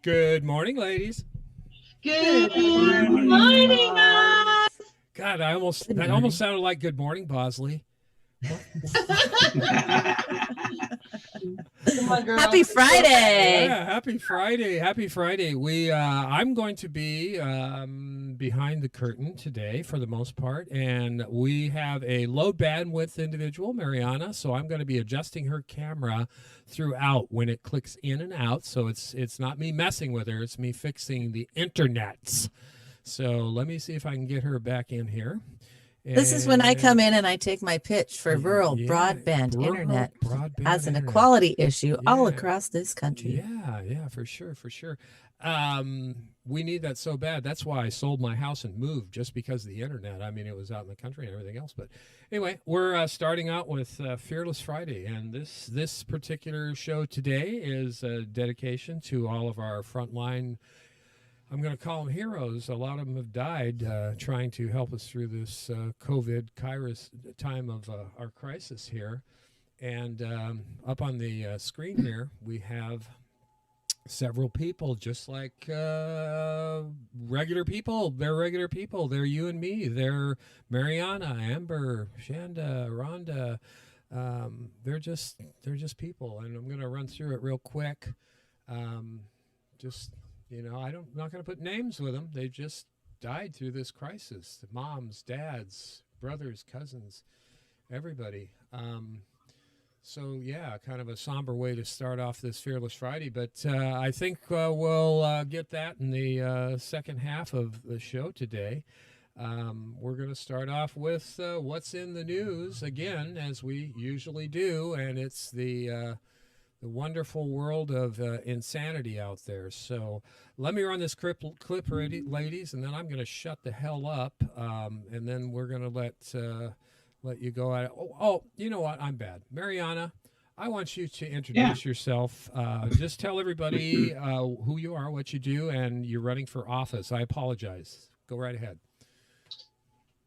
Good morning, ladies. Good morning, guys. God, that almost sounded like good morning, Bosley. Come on, girl. Happy Friday. Yeah, happy Friday. Happy Friday. I'm going to be behind the curtain today for the most part, and we have a low bandwidth individual, Marianna, so I'm going to be adjusting her camera throughout when it clicks in and out. So it's not me messing with her, it's me fixing the internets. So let me see if I can get her back in here. This is when I come in and I take my pitch for rural broadband internet as an equality issue all across this country. Yeah, for sure. We need that so bad. That's why I sold my house and moved, just because of the internet. I mean, it was out in the country and everything else. But anyway, we're starting out with Fearless Friday. And this particular show today is a dedication to all of our frontline, I'm going to call them heroes. A lot of them have died trying to help us through this COVID Kairos time of our crisis here. And up on the screen here, we have several people, just like regular people. They're regular people. They're you and me. They're Marianna, Amber, Shanda, Rhonda. They're just people. And I'm going to run through it real quick. I'm not going to put names with them. They just died through this crisis. The moms, dads, brothers, cousins, everybody. So, yeah, kind of a somber way to start off this Fearless Friday. But I think we'll get that in the second half of the show today. We're going to start off with what's in the news, again, as we usually do. And it's the wonderful world of insanity out there. So let me run this clip, ladies, and then I'm going to shut the hell up, and then we're going to let you go at it. Oh, you know what? I'm bad. Marianna, I want you to introduce yourself. Just tell everybody who you are, what you do, and you're running for office. I apologize. Go right ahead.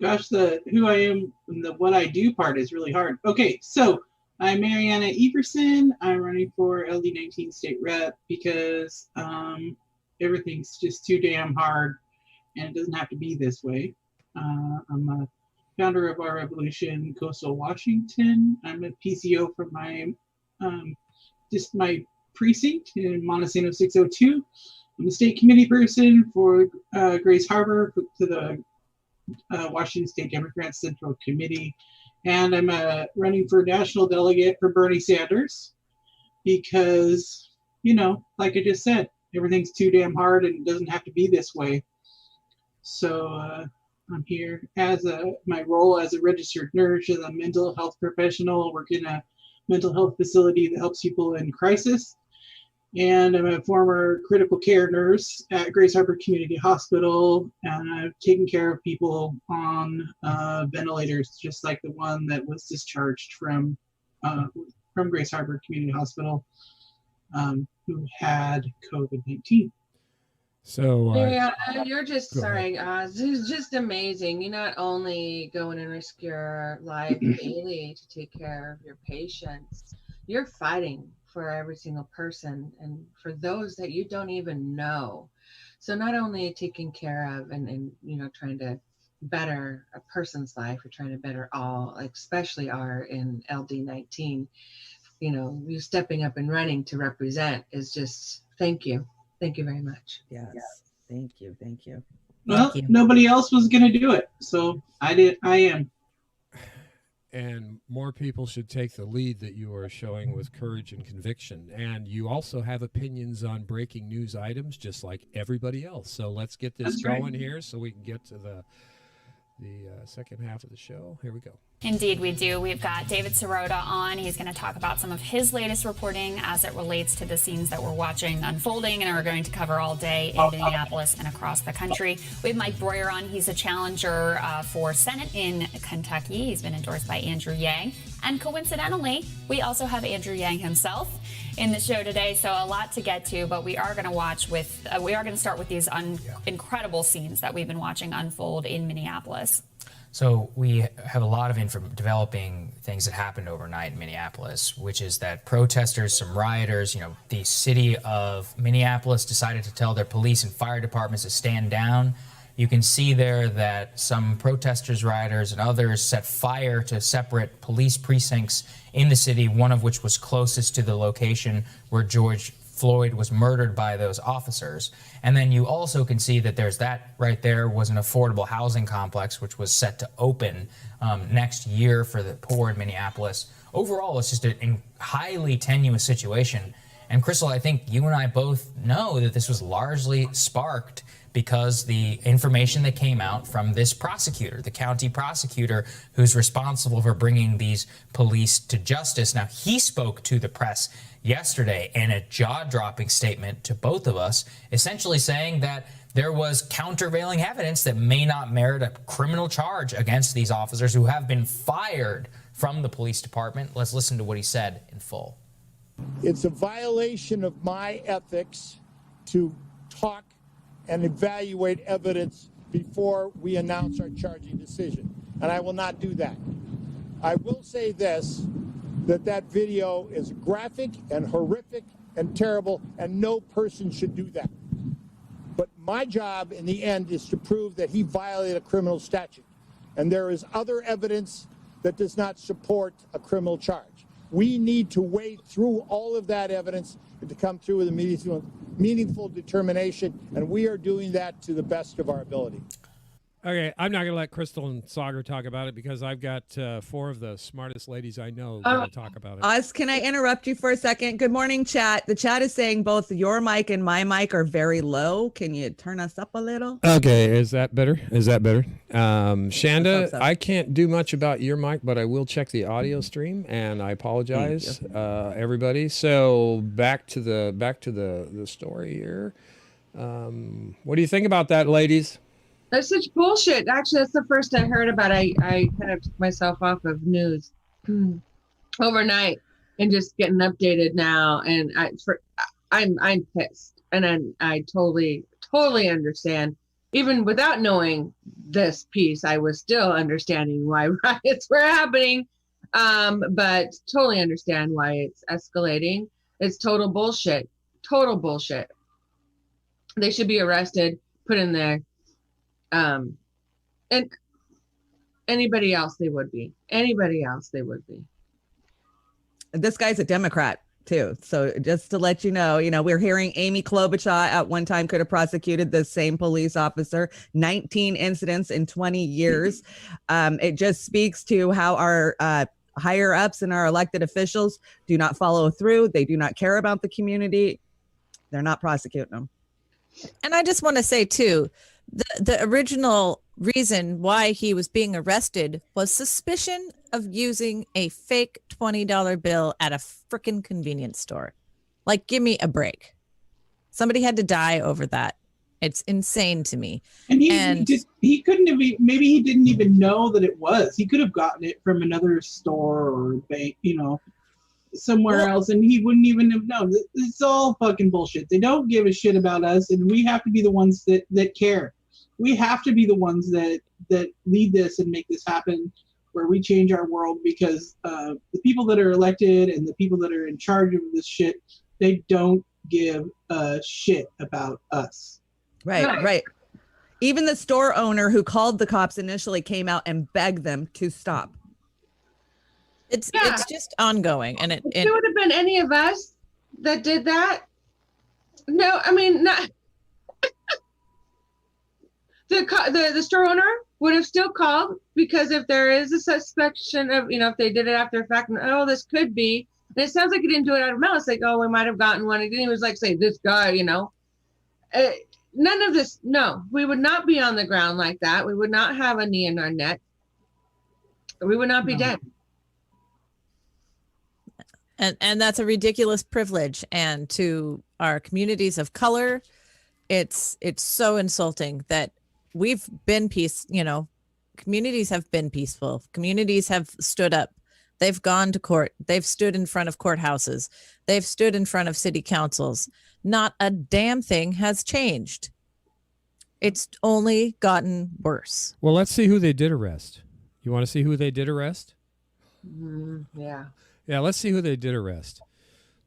Gosh, the who I am and the what I do part is really hard. Okay, so I'm Marianna Everson. I'm running for LD19 state rep because everything's just too damn hard, and it doesn't have to be this way. I'm a founder of Our Revolution, Coastal Washington. I'm a PCO from my my precinct in Montesano 602. I'm a state committee person for Grace Harbor to the Washington State Democrats Central Committee. And I'm running for national delegate for Bernie Sanders because, like I just said, everything's too damn hard and it doesn't have to be this way. So I'm here as my role as a registered nurse, as a mental health professional, work in a mental health facility that helps people in crisis. And I'm a former critical care nurse at Grace Harbor Community Hospital, and I've taken care of people on ventilators, just like the one that was discharged from Grace Harbor Community Hospital, who had COVID-19. So, you're just this is just amazing. You not only go in and risk your life daily to take care of your patients, you're fighting for every single person and for those that you don't even know. So not only taking care of and trying to better a person's life, you're trying to better all, especially our in LD19. You stepping up and running to represent is just thank you very much. Yes. Thank you. Well, nobody else was going to do it, so I am. And more people should take the lead that you are showing with courage and conviction. And you also have opinions on breaking news items, just like everybody else. So let's get this going here so we can get to the second half of the show. Here we go. Indeed, we do. We've got David Sirota on. He's going to talk about some of his latest reporting as it relates to the scenes that we're watching unfolding and are going to cover all day in Minneapolis and across the country. We have Mike Breuer on. He's a challenger for Senate in Kentucky. He's been endorsed by Andrew Yang. And coincidentally, we also have Andrew Yang himself in the show today. So a lot to get to, but we are going to start with these incredible scenes that we've been watching unfold in Minneapolis. So we have a lot of developing things that happened overnight in Minneapolis, which is that protesters, some rioters, the city of Minneapolis decided to tell their police and fire departments to stand down. You can see there that some protesters, rioters, and others set fire to separate police precincts in the city, one of which was closest to the location where George Floyd was murdered by those officers. And then you also can see that there's that right there was an affordable housing complex, which was set to open next year for the poor in Minneapolis. Overall, it's just a highly tenuous situation. And Crystal, I think you and I both know that this was largely sparked because the information that came out from this prosecutor, the county prosecutor who's responsible for bringing these police to justice. Now, he spoke to the press yesterday in a jaw-dropping statement to both of us, essentially saying that there was countervailing evidence that may not merit a criminal charge against these officers who have been fired from the police department. Let's listen to what he said in full. It's a violation of my ethics to talk and evaluate evidence before we announce our charging decision, and I will not do that. I will say this, that video is graphic and horrific and terrible, and no person should do that. But my job in the end is to prove that he violated a criminal statute, and there is other evidence that does not support a criminal charge. We need to wade through all of that evidence and to come through with a meaningful determination, and we are doing that to the best of our ability. Okay, I'm not going to let Crystal and Sagar talk about it because I've got 4 of the smartest ladies I know going to talk about it. Oz, can I interrupt you for a second? Good morning, chat. The chat is saying both your mic and my mic are very low. Can you turn us up a little? Okay, is that better? Shanda, so. I can't do much about your mic, but I will check the audio stream, and I apologize, everybody. So back to the story here. What do you think about that, ladies? That's such bullshit. Actually, that's the first I heard about it. I kind of took myself off of news overnight and just getting updated now. And I'm pissed, and I totally understand. Even without knowing this piece, I was still understanding why riots were happening. But totally understand why it's escalating. It's total bullshit. Total bullshit. They should be arrested, put in there. And anybody else they would be. This guy's a Democrat too. So just to let you know, we're hearing Amy Klobuchar at one time could have prosecuted the same police officer, 19 incidents in 20 years. It just speaks to how our higher ups and our elected officials do not follow through. They do not care about the community. They're not prosecuting them. And I just want to say too, the original reason why he was being arrested was suspicion of using a fake $20 bill at a freaking convenience store. Like, give me a break. Somebody had to die over that. It's insane to me. And he couldn't have, maybe he didn't even know that it was. He could have gotten it from another store or bank, somewhere else, and he wouldn't even have known. It's all fucking bullshit. They don't give a shit about us, and we have to be the ones that care. We have to be the ones that lead this and make this happen, where we change our world, because the people that are elected and the people that are in charge of this shit, they don't give a shit about us. Right. Even the store owner who called the cops initially came out and begged them to stop. It's just ongoing, and it would have been any of us that did that. No, I mean, not the store owner would have still called, because if there is a suspicion of, if they did it after the fact, and this could be, and it sounds like he didn't do it out of malice, like, we might have gotten one. He didn't even say this guy, none of this. No, we would not be on the ground like that. We would not have a knee in our neck. We would not be dead. And that's a ridiculous privilege. And to our communities of color, it's so insulting that we've been communities have been peaceful. Communities have stood up. They've gone to court. They've stood in front of courthouses. They've stood in front of city councils. Not a damn thing has changed. It's only gotten worse. Well, let's see who they did arrest. You want to see who they did arrest? Yeah. Yeah, let's see who they did arrest.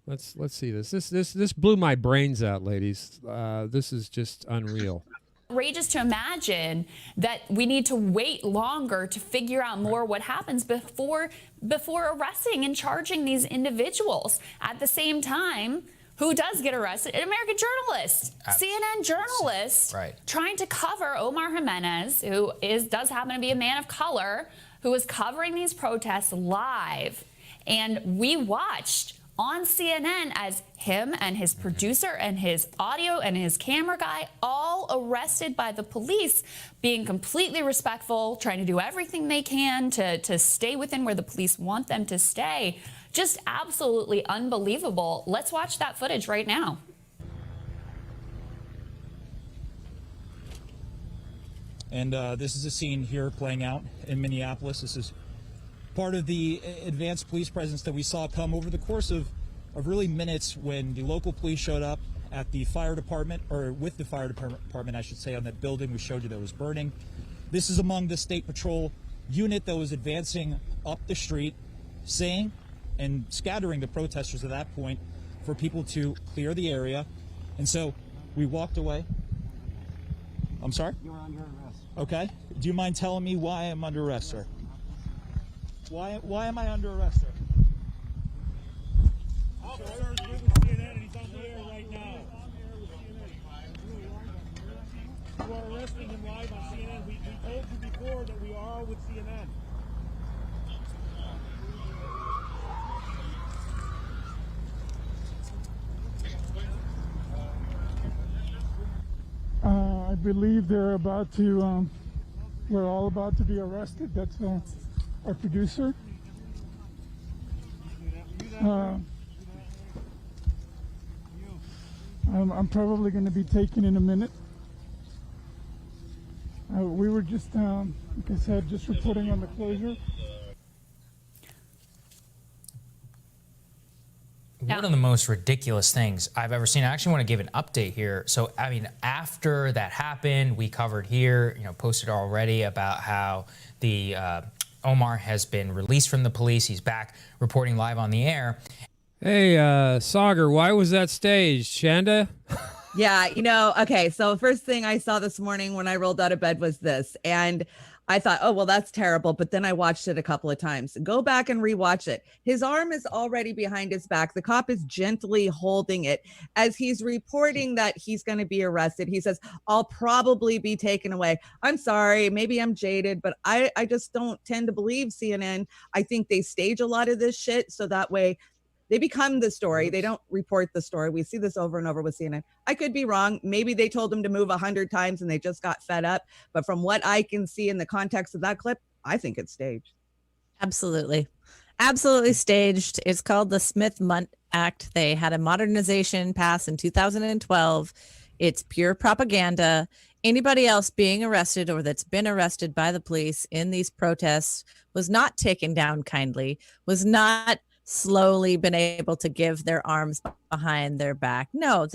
Let's see this. This blew my brains out, ladies. This is just unreal. Outrageous to imagine that we need to wait longer to figure out more what happens before arresting and charging these individuals. At the same time, who does get arrested? An American journalist, CNN journalist, right, trying to cover Omar Jimenez, who does happen to be a man of color, who was covering these protests live. And we watched on CNN as him and his producer and his audio and his camera guy all arrested by the police, being completely respectful, trying to do everything they can to stay within where the police want them to stay. Just absolutely unbelievable. Let's watch that footage right now. And this is a scene here playing out in Minneapolis. This is part of the advanced police presence that we saw come over the course of really minutes when the local police showed up at the fire department, or with the fire department, I should say, on that building we showed you that was burning. This is among the state patrol unit that was advancing up the street, saying and scattering the protesters at that point for people to clear the area. And so we walked away. I'm sorry? You're under arrest. Okay. Do you mind telling me why I'm under arrest, sir? Why am I under arrest, sir? Officer is with CNN and he's on the air right now. You are arresting him live on CNN. We told you before that we are with CNN. I believe they're about to, we're all about to be arrested. That's our producer. I'm probably going to be taken in a minute. We were just, like I said, just reporting on the closure. One of the most ridiculous things I've ever seen. I actually want to give an update here. So, I mean, after that happened, we covered here, posted already about how the Omar has been released from the police. He's back reporting live on the air. Hey, Sagar, why was that staged? Shanda? Yeah, okay. So first thing I saw this morning when I rolled out of bed was this. And I thought, oh, well, that's terrible. But then I watched it a couple of times. Go back and rewatch it. His arm is already behind his back. The cop is gently holding it as he's reporting that he's going to be arrested. He says, I'll probably be taken away. I'm sorry. Maybe I'm jaded, but I just don't tend to believe CNN. I think they stage a lot of this shit so that way they become the story. They don't report the story. We see this over and over with CNN. I could be wrong. Maybe they told him to move 100 times and they just got fed up. But from what I can see in the context of that clip, I think it's staged. Absolutely. Absolutely staged. It's called the Smith-Mundt Act. They had a modernization pass in 2012. It's pure propaganda. Anybody else being arrested or that's been arrested by the police in these protests was not taken down kindly, was not slowly been able to give their arms behind their back. No,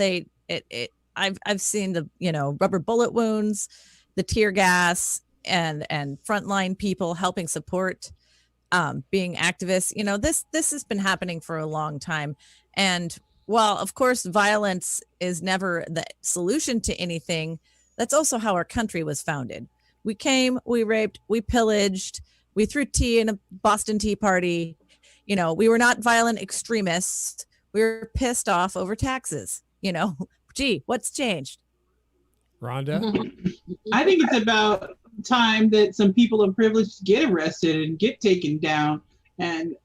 I've seen the, rubber bullet wounds, the tear gas, and frontline people helping support, being activists. This has been happening for a long time. And while of course violence is never the solution to anything, that's also how our country was founded. We came, we raped, we pillaged, we threw tea in a Boston Tea Party. We were not violent extremists. We were pissed off over taxes. Gee, what's changed? Rhonda? I think it's about time that some people of privilege get arrested and get taken down. And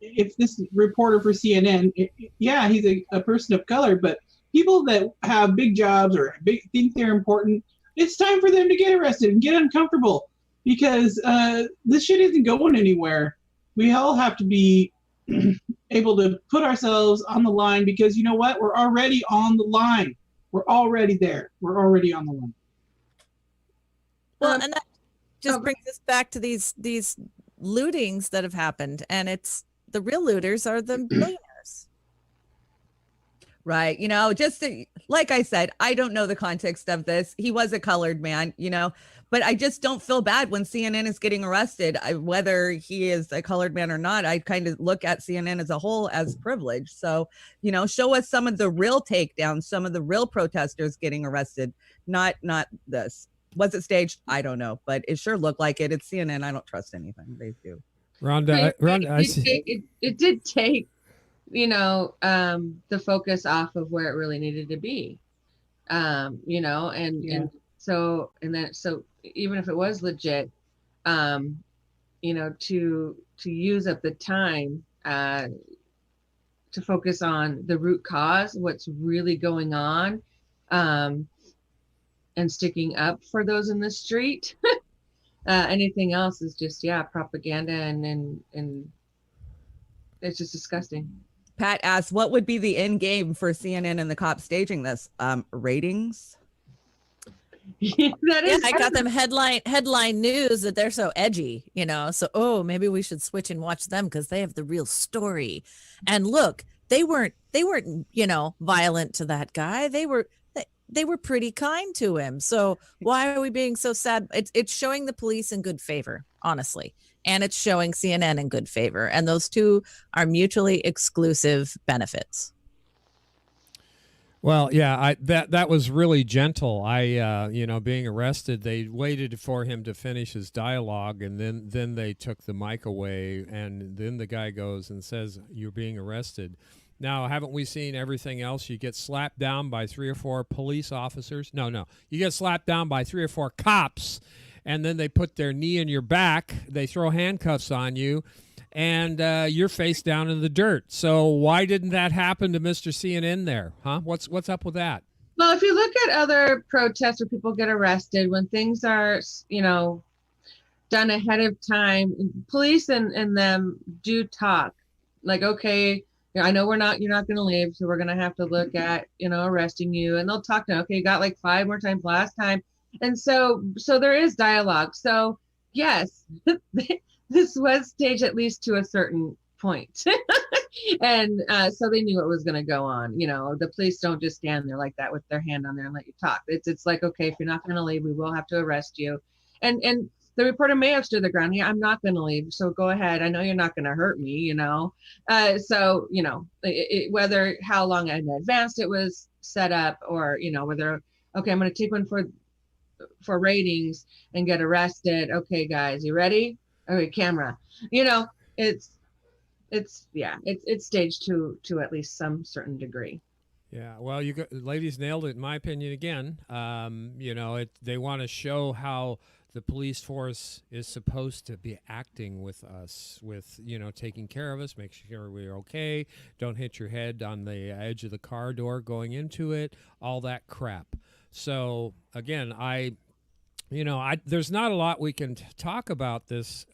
if this reporter for CNN, he's a person of color, but people that have big jobs or think they're important, it's time for them to get arrested and get uncomfortable because this shit isn't going anywhere. We all have to be able to put ourselves on the line because you know what? We're already on the line. We're already there. We're already on the line. Well, and that just brings us back to these lootings that have happened. And it's the real looters are the millionaires. Right. Just like I said, I don't know the context of this. He was a colored man, but I just don't feel bad when CNN is getting arrested, whether he is a colored man or not. I kind of look at CNN as a whole as privilege. So, show us some of the real takedowns, some of the real protesters getting arrested, not this. Was it staged? I don't know, but it sure looked like it. It's CNN. I don't trust anything they do. Rhonda, It did take, the focus off of where it really needed to be, and so even if it was legit, to use up the time to focus on the root cause, what's really going on, and sticking up for those in the street. Anything else is just propaganda, and it's just disgusting. Pat asks, what would be the end game for CNN and the cops staging this? Ratings? I got them headline news that they're so edgy, so maybe we should switch and watch them because they have the real story. And look, they weren't violent to that guy. They were pretty kind to him. So why are we being so sad? It's showing the police in good favor, honestly. And it's showing CNN in good favor. And those two are mutually exclusive benefits. Well, yeah, that was really gentle. Being arrested, they waited for him to finish his dialogue, and then they took the mic away, and then the guy goes and says, "You're being arrested." Now, haven't we seen everything else? You get slapped down by 3 or 4 police officers. No. You get slapped down by 3 or 4 cops, and then they put their knee in your back. They throw handcuffs on you, and you're face down in the dirt. So why didn't that happen to Mr. CNN there? Huh? What's up with that? Well, if you look at other protests where people get arrested, when things are, done ahead of time, police and them do talk. Like, okay, I know you're not going to leave, so we're going to have to look at, arresting you. And they'll talk to, okay, you got like 5 more times last time. And so there is dialogue. So yes, this was staged at least to a certain point. And so they knew it was going to go on. The police don't just stand there like that with their hand on there and let you talk. It's like, okay, if you're not going to leave, we will have to arrest you. And the reporter may have stood their ground. Yeah, I'm not going to leave. So go ahead. I know you're not going to hurt me, whether how long in advance it was set up, or, whether, okay, I'm going to take one for ratings and get arrested. Okay, guys, you ready? Okay, camera. It's staged to at least some certain degree. Yeah, well, ladies nailed it in my opinion again. They want to show how the police force is supposed to be acting with us, with, taking care of us, make sure we're okay, don't hit your head on the edge of the car door going into it, all that crap. So again, there's not a lot we can talk about this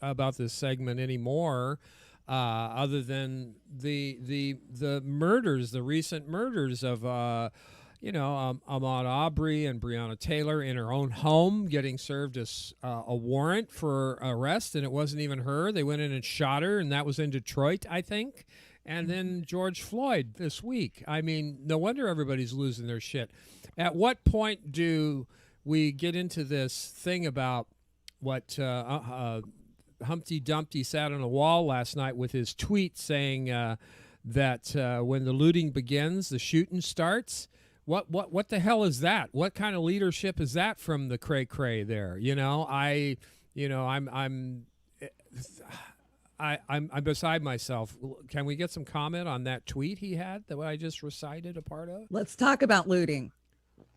segment anymore, other than the murders, the recent murders of Ahmaud Arbery and Breonna Taylor in her own home, getting served a warrant for arrest, and it wasn't even her. They went in and shot her, and that was in Detroit, I think. And then George Floyd this week. I mean, no wonder everybody's losing their shit. At what point do we get into this thing about what Humpty Dumpty sat on a wall last night with his tweet saying that when the looting begins, the shooting starts? What the hell is that? What kind of leadership is that from the cray there? I'm beside myself. Can we get some comment on that tweet he had that I just recited a part of? Let's talk about looting.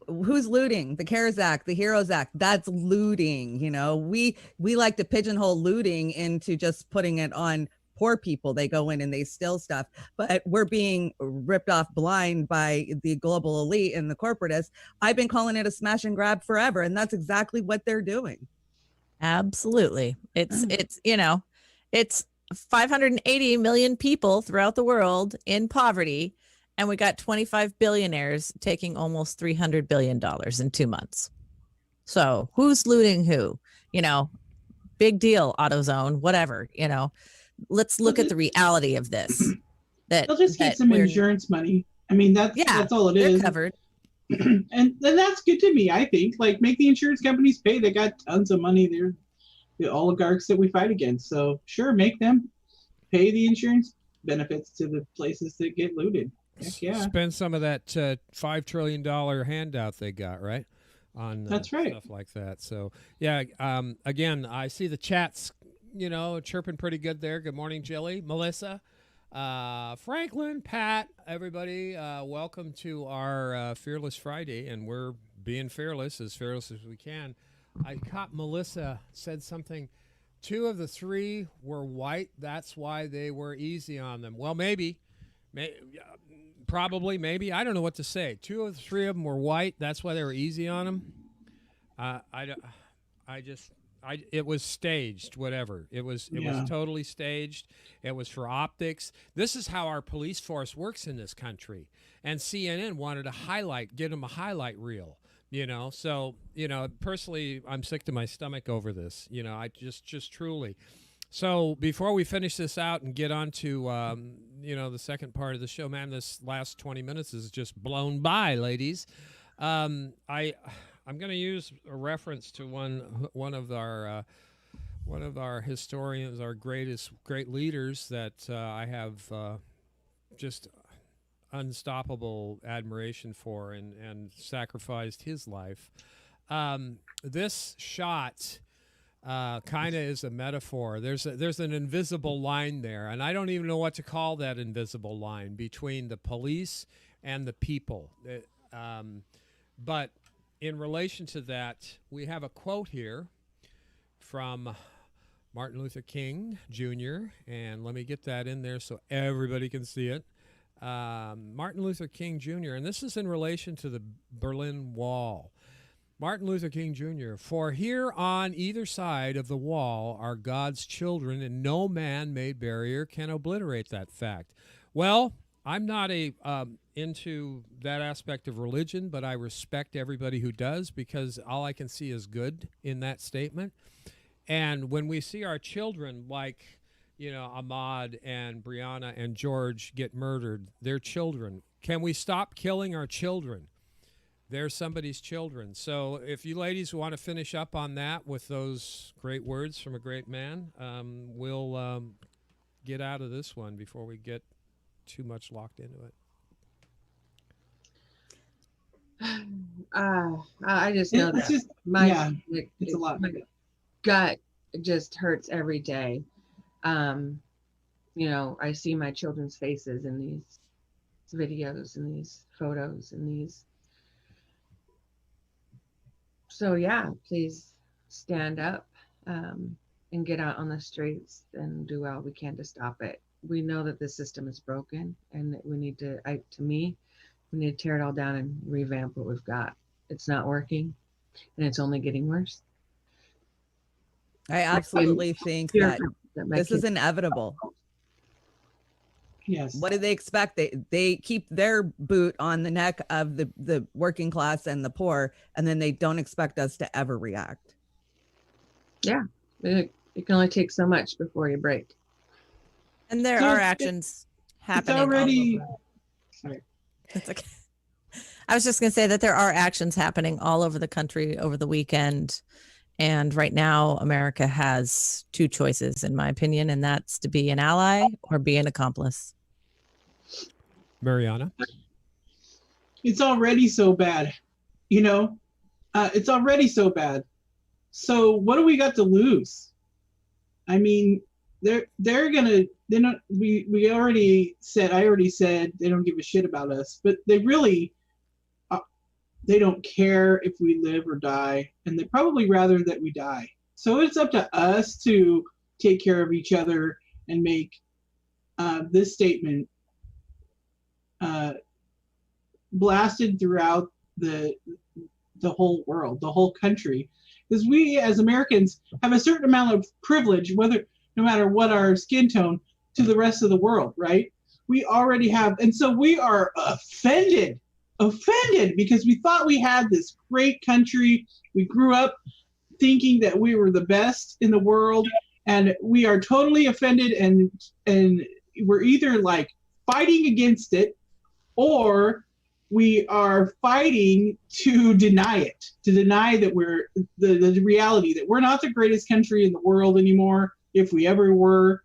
Who's looting? The CARES Act, the HEROES Act, that's looting. We like to pigeonhole looting into just putting it on poor people. They go in and they steal stuff, but we're being ripped off blind by the global elite and the corporatists. I've been calling it a smash and grab forever, and that's exactly what they're doing. Absolutely. It's 580 million people throughout the world in poverty, and we got 25 billionaires taking almost $300 billion in 2 months. So who's looting who? Big deal, AutoZone, whatever. Let's look at the reality of this. They'll just get some insurance money. I mean, that's all it they're is. covered. And that's good to me, I think. Like, make the insurance companies pay. They got tons of money. They're the oligarchs that we fight against. So sure, make them pay the insurance benefits to the places that get looted. Heck yeah. Spend some of that $5 trillion handout they got, right? On That's right. Stuff like that. So yeah, again, I see the chats, chirping pretty good there. Good morning, Jilly, Melissa, Franklin, Pat, everybody. Welcome to our Fearless Friday, and we're being fearless as we can. I caught Melissa said something. 2 of the 3 were white. That's why they were easy on them. Well, probably, maybe. I don't know what to say. 2 of the 3 of them were white. That's why they were easy on them. It was staged, whatever. It was totally staged. It was for optics. This is how our police force works in this country. And CNN wanted to get them a highlight reel. So, personally, I'm sick to my stomach over this. I just truly. So before we finish this out and get on to, the second part of the show, man, this last 20 minutes is just blown by, ladies. I'm going to use a reference to one of our historians, our great leaders that I have just unstoppable admiration for and sacrificed his life. This shot kind of is a metaphor. There's an invisible line there, and I don't even know what to call that invisible line between the police and the people. But in relation to that, we have a quote here from Martin Luther King Jr., and let me get that in there so everybody can see it. Martin Luther King Jr., and this is in relation to the Berlin Wall. Martin Luther King Jr., for here on either side of the wall are God's children, and no man-made barrier can obliterate that fact. Well, I'm not into that aspect of religion, but I respect everybody who does, because all I can see is good in that statement. And when we see our children, like Ahmaud and Brianna and George get murdered, they're children. Can we stop killing our children? They're somebody's children. So if you ladies want to finish up on that with those great words from a great man, we'll get out of this one before we get too much locked into it. I just know that it's a lot. My gut just hurts every day. I see my children's faces in these videos and these photos and these. So yeah, please stand up and get out on the streets and do all we can to stop it. We know that the system is broken, and that we need to we need to tear it all down and revamp what we've got. It's not working, and it's only getting worse. I absolutely think that this is inevitable. Yes. What do they expect? They keep their boot on the neck of the working class and the poor, and then they don't expect us to ever react. Yeah, it can only take so much before you break. And there are actions happening. It's already. Sorry. It's okay. I was just going to say that there are actions happening all over the country over the weekend. And right now, America has 2 choices, in my opinion, and that's to be an ally or be an accomplice. Marianna? It's already so bad. It's already so bad. So what do we got to lose? I mean, I already said they don't give a shit about us, but they really, they don't care if we live or die, and they probably rather that we die. So it's up to us to take care of each other and make this statement blasted throughout the whole world, the whole country, because we as Americans have a certain amount of privilege, no matter what our skin tone, to the rest of the world, right? We already have, and so we are offended because we thought we had this great country. We grew up thinking that we were the best in the world, and we are totally offended, and we're either like fighting against it, or we are fighting to deny it, to deny that we're the reality that we're not the greatest country in the world anymore, if we ever were.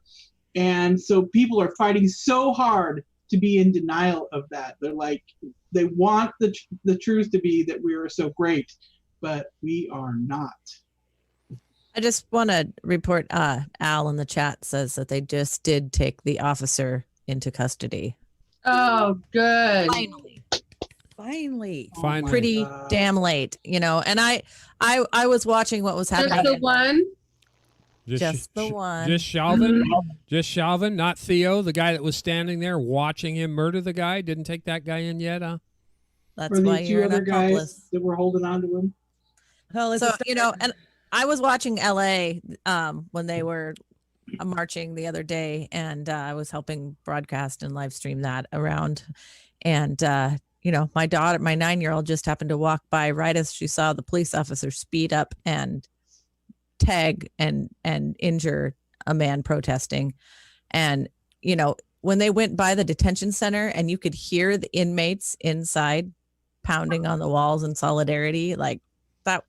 And so people are fighting so hard to be in denial of that. They're like, they want the truth to be that we are so great, but we are not. I just want to report Al in the chat says that they just did take the officer into custody. Oh, good. Finally. Finally. Pretty damn late, you know. And I was watching what was happening. Just the one? Just the one. Just Shalvin? Just Shalvin, not Theo, the guy that was standing there watching him murder the guy? Didn't take that guy in yet, huh? That's why you're an accomplice. Guys that were holding on to him. Well, So, you know, and I was watching LA when they were marching the other day, and I was helping broadcast and live stream that around. And, you know, my daughter, my 9-year-old just happened to walk by right as she saw the police officer speed up and tag and injure a man protesting. And, you know, when they went by the detention center and you could hear the inmates inside pounding on the walls in solidarity, like that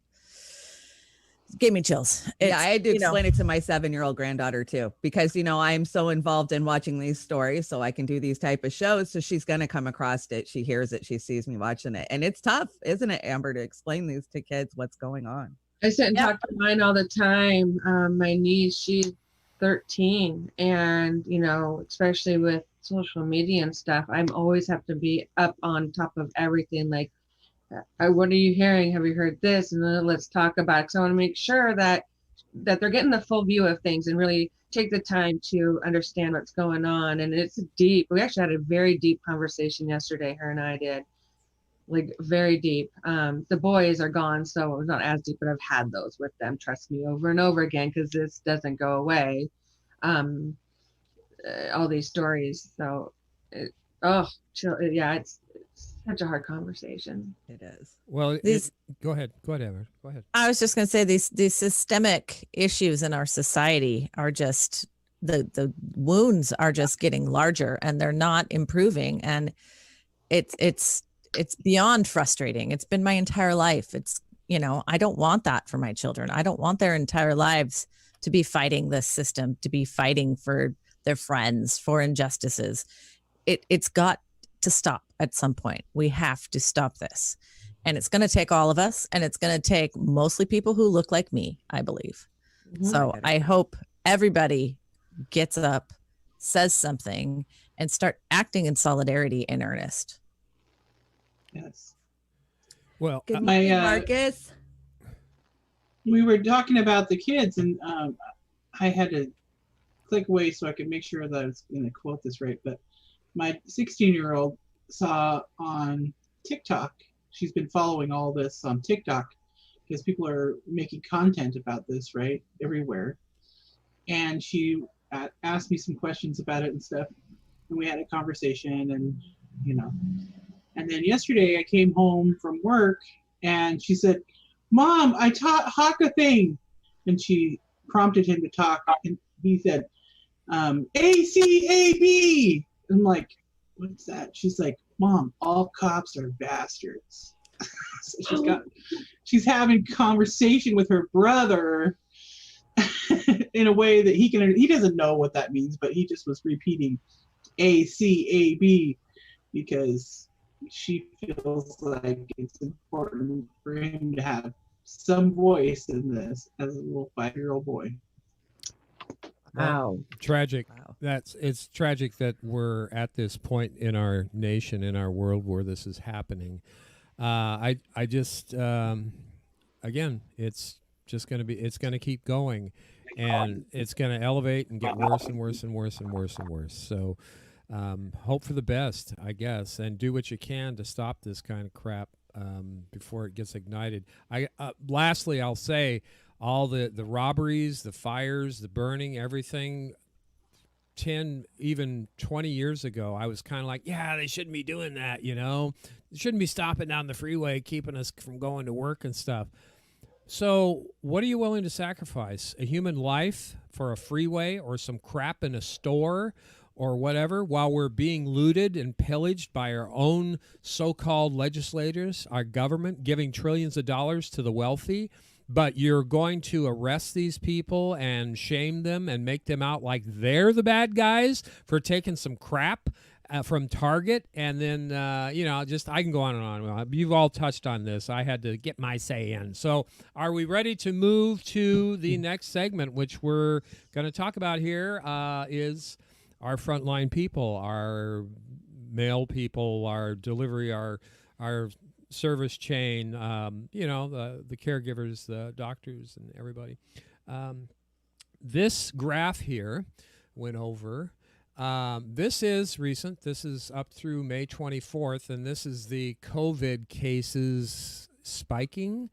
gave me chills. Yeah, I had to explain it to my 7-year-old granddaughter too, because, you know, I'm so involved in watching these stories, so I can do these type of shows. So she's going to come across it. She hears it. She sees me watching it. And it's tough, isn't it, Amber, to explain these to kids, what's going on? I sit and talk to mine all the time. My niece, she's 13, and, you know, especially with social media and stuff, I'm always have to be up on top of everything. Like, what are you hearing? Have you heard this? And then let's talk about it. Because I want to make sure that they're getting the full view of things and really take the time to understand what's going on. And it's deep. We actually had a very deep conversation yesterday, her and I did. Like, very deep. The boys are gone, so it's not as deep, but I've had those with them, trust me, over and over again, because this doesn't go away. All these stories. So, yeah, it's such a hard conversation. It is. Well, go ahead, Amber. Go ahead. I was just going to say these systemic issues in our society are just the wounds are just getting larger, and they're not improving. And it's beyond frustrating. It's been my entire life. It's, you know, I don't want that for my children. I don't want their entire lives to be fighting this system, to be fighting for their friends, for injustices. It's got to stop at some point. We have to stop this. And it's going to take all of us, and it's going to take mostly people who look like me, I believe. Mm-hmm. So I hope everybody gets up, says something, and start acting in solidarity in earnest. Yes. Well, good morning, Marcus. We were talking about the kids, and I had to click away so I could make sure that I was going to quote this right. But my 16-year-old saw on TikTok, she's been following all this on TikTok because people are making content about this, right, everywhere. And she asked me some questions about it and stuff, and we had a conversation, and, you know. And then yesterday I came home from work, and she said, "Mom, I taught Hawk a thing." And she prompted him to talk, and he said, ACAB. I'm like, what's that? She's like, "Mom, all cops are bastards." So she's having conversation with her brother in a way that he doesn't know what that means, but he just was repeating ACAB because she feels like it's important for him to have some voice in this as a little 5-year-old boy. Wow. Tragic. Wow. It's tragic that we're at this point in our nation, in our world, where this is happening. I just again, it's just going to keep going, and it's going to elevate and get worse and worse and worse and worse and worse. So hope for the best, I guess, and do what you can to stop this kind of crap before it gets ignited. Lastly, I'll say all the robberies, the fires, the burning, everything 10, even 20 years ago, I was kind of like, yeah, they shouldn't be doing that, you know. They shouldn't be stopping down the freeway, keeping us from going to work and stuff. So what are you willing to sacrifice? A human life for a freeway or some crap in a store or whatever, while we're being looted and pillaged by our own so-called legislators, our government giving trillions of dollars to the wealthy, but you're going to arrest these people and shame them and make them out like they're the bad guys for taking some crap from Target. And then, just I can go on and on. You've all touched on this. I had to get my say in. So are we ready to move to the next segment, which we're going to talk about here is our frontline people, our mail people, our delivery, our service chain, the caregivers, the doctors, and everybody. This graph here went over. This is recent. This is up through May 24th, and this is the COVID cases spiking.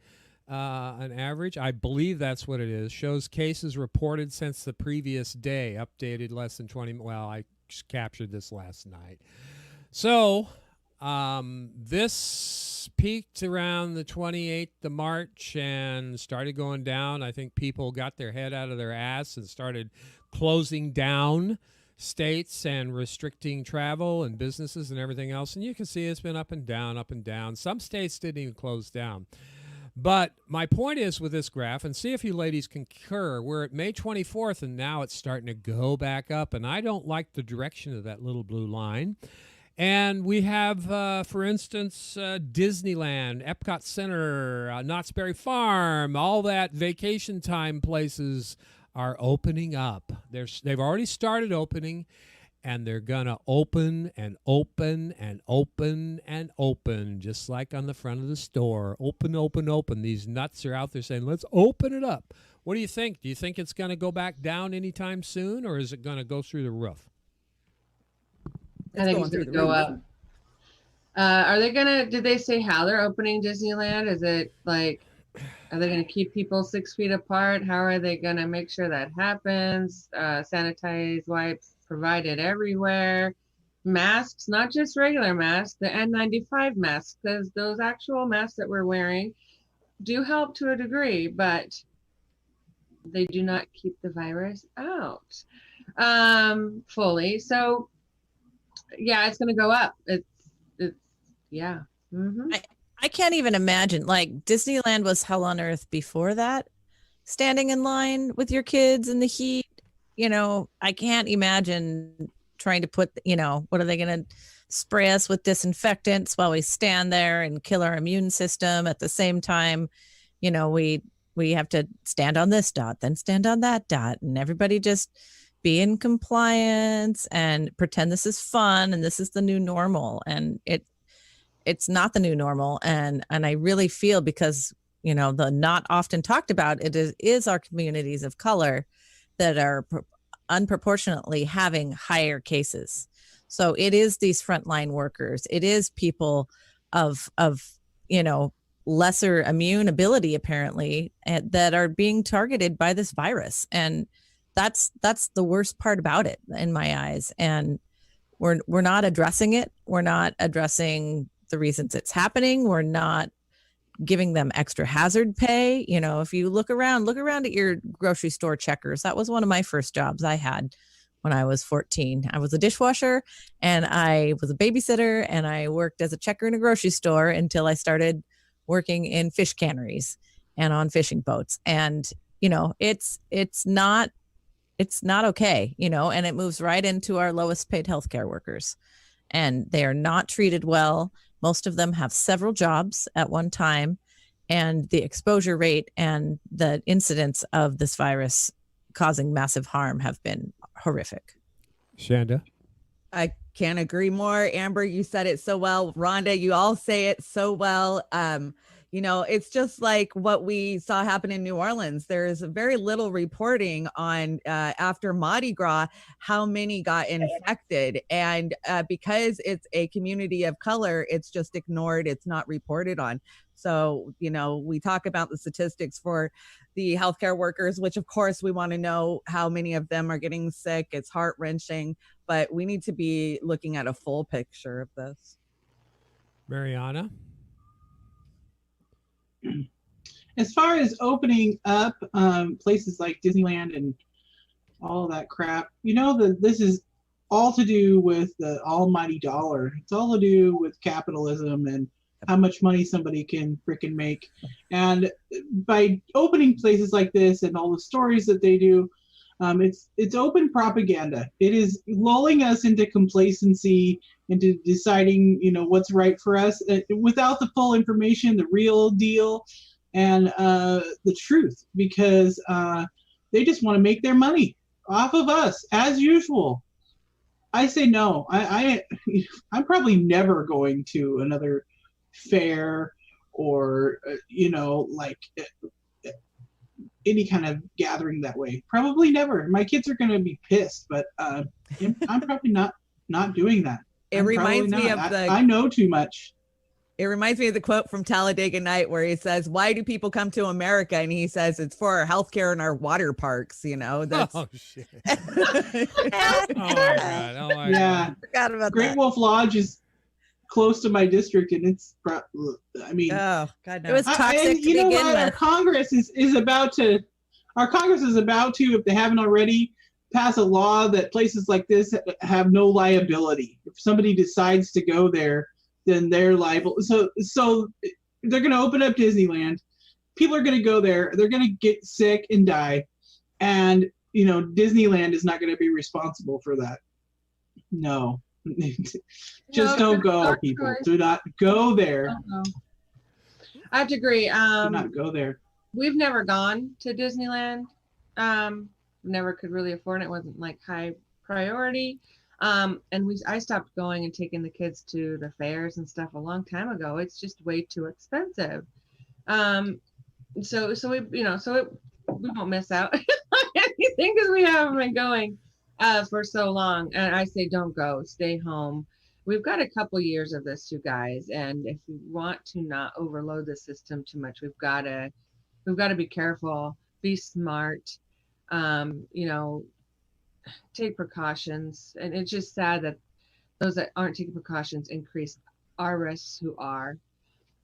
An average, I believe that's what it is, shows cases reported since the previous day, updated less than 20. Well, I captured this last night. So this peaked around the 28th of March and started going down. I think people got their head out of their ass and started closing down states and restricting travel and businesses and everything else. And you can see it's been up and down, up and down. Some states didn't even close down. But my point is with this graph, and see if you ladies concur, we're at May 24th, and now it's starting to go back up. And I don't like the direction of that little blue line. And we have, for instance, Disneyland, Epcot Center, Knott's Berry Farm, all that vacation time places are opening up. They've already started opening, and they're going to open and open and open and open, just like on the front of the store. Open, open, open. These nuts are out there saying, let's open it up. What do you think? Do you think it's going to go back down anytime soon, or is it going to go through the roof? I think it's going to go up. Are they going to, did they say how they're opening Disneyland? Is it like, are they going to keep people 6 feet apart? How are they going to make sure that happens? Sanitized wipes provided everywhere. Masks, not just regular masks, the N95 masks, because those actual masks that we're wearing do help to a degree, but they do not keep the virus out fully. So, yeah, it's going to go up. Yeah. Mm-hmm. I can't even imagine, like, Disneyland was hell on earth before that, standing in line with your kids in the heat. I can't imagine trying to put, what are they going to spray us with disinfectants while we stand there and kill our immune system at the same time? We have to stand on this dot, then stand on that dot, and everybody just be in compliance and pretend this is fun and this is the new normal. And it's not the new normal. And I really feel, because, the not often talked about, it is our communities of color that are unproportionately having higher cases. So it is these frontline workers. It is people of lesser immune ability, apparently, that are being targeted by this virus. And that's the worst part about it in my eyes. And we're not addressing it. We're not addressing the reasons it's happening. We're not giving them extra hazard pay. If you look around at your grocery store checkers. That was one of my first jobs I had when I was 14. I was a dishwasher, and I was a babysitter, and I worked as a checker in a grocery store until I started working in fish canneries and on fishing boats. And, it's not okay, and it moves right into our lowest paid healthcare workers, and they are not treated well. Most of them have several jobs at one time, and the exposure rate and the incidence of this virus causing massive harm have been horrific. Shanda? I can't agree more. Amber, you said it so well. Rhonda, you all say it so well. It's just like what we saw happen in New Orleans. There's very little reporting on after Mardi Gras, how many got infected. And because it's a community of color, it's just ignored. It's not reported on. So, we talk about the statistics for the healthcare workers, which of course we want to know how many of them are getting sick. It's heart-wrenching, but we need to be looking at a full picture of this. Marianna? As far as opening up places like Disneyland and all that crap, this is all to do with the almighty dollar. It's all to do with capitalism and how much money somebody can freaking make. And by opening places like this and all the stories that they do, it's open propaganda. It is lulling us into complacency, into deciding, what's right for us without the full information, the real deal, and the truth, because they just want to make their money off of us as usual. I say no. I'm probably never going to another fair or any kind of gathering that way. Probably never. My kids are going to be pissed, but I'm probably not doing that. It reminds me of I know too much. It reminds me of the quote from Talladega Night where he says, "Why do people come to America?" And he says, "It's for our healthcare and our water parks." That's Oh shit! Oh my god! Oh my god! Forgot about Great that. Wolf Lodge is close to my district, and it's. I mean, oh god, no. It was toxic to begin what? Our with. Congress is about to. Our Congress is about to, if they haven't already, pass a law that places like this have no liability. If somebody decides to go there, then they're liable. So they're going to open up Disneyland. People are going to go there. They're going to get sick and die. And, Disneyland is not going to be responsible for that. No. Just don't go, people. Do not go there. I have to agree. Do not go there. We've never gone to Disneyland. Never could really afford it. It wasn't like high priority. And I stopped going and taking the kids to the fairs and stuff a long time ago. It's just way too expensive. So we won't miss out on anything because we haven't been going for so long. And I say, don't go, stay home. We've got a couple years of this, you guys. And if we want to not overload the system too much, we've got to be careful, be smart, take precautions. And it's just sad that those that aren't taking precautions increase our risks who are.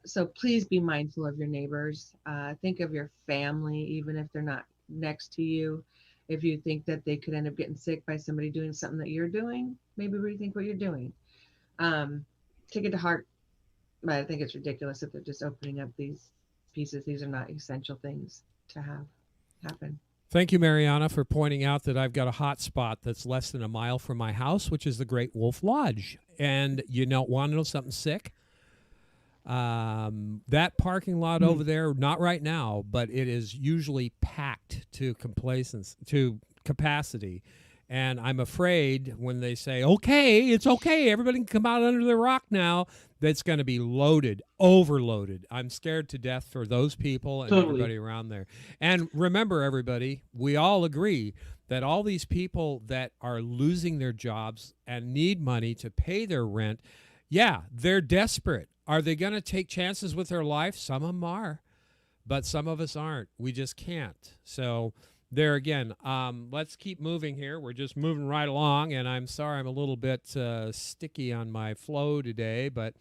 So please be mindful of your neighbors. Think of your family, even if they're not next to you. If you think that they could end up getting sick by somebody doing something that you're doing, maybe rethink what you're doing. Take it to heart. But I think it's ridiculous that they're just opening up these pieces. These are not essential things to have happen. Thank you, Marianna, for pointing out that I've got a hot spot that's less than a mile from my house, which is the Great Wolf Lodge. And you don't want to know something sick? That parking lot over there, not right now, but it is usually packed to capacity. And I'm afraid when they say, okay, it's okay, everybody can come out under the rock now, that's going to be loaded, overloaded. I'm scared to death for those people and everybody around there. And remember, everybody, we all agree that all these people that are losing their jobs and need money to pay their rent, yeah, they're desperate. Are they going to take chances with their life? Some of them are, but some of us aren't. We just can't. So there again, let's keep moving here. We're just moving right along, and I'm sorry I'm a little bit sticky on my flow today, but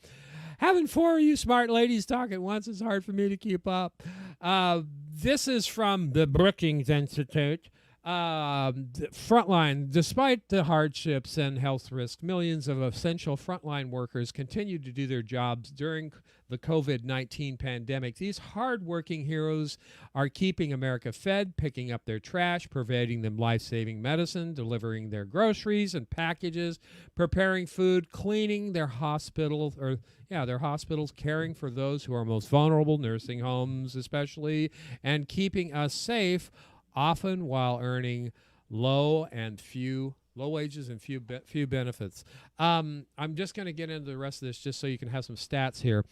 having four of you smart ladies talk at once is hard for me to keep up. This is from the Brookings Institute. Frontline, despite the hardships and health risks, millions of essential frontline workers continue to do their jobs during the COVID-19 pandemic. These hardworking heroes are keeping America fed, picking up their trash, providing them life-saving medicine, delivering their groceries and packages, preparing food, cleaning their hospitals, caring for those who are most vulnerable, nursing homes especially, and keeping us safe, often while earning low wages and few benefits. I'm just going to get into the rest of this just so you can have some stats here.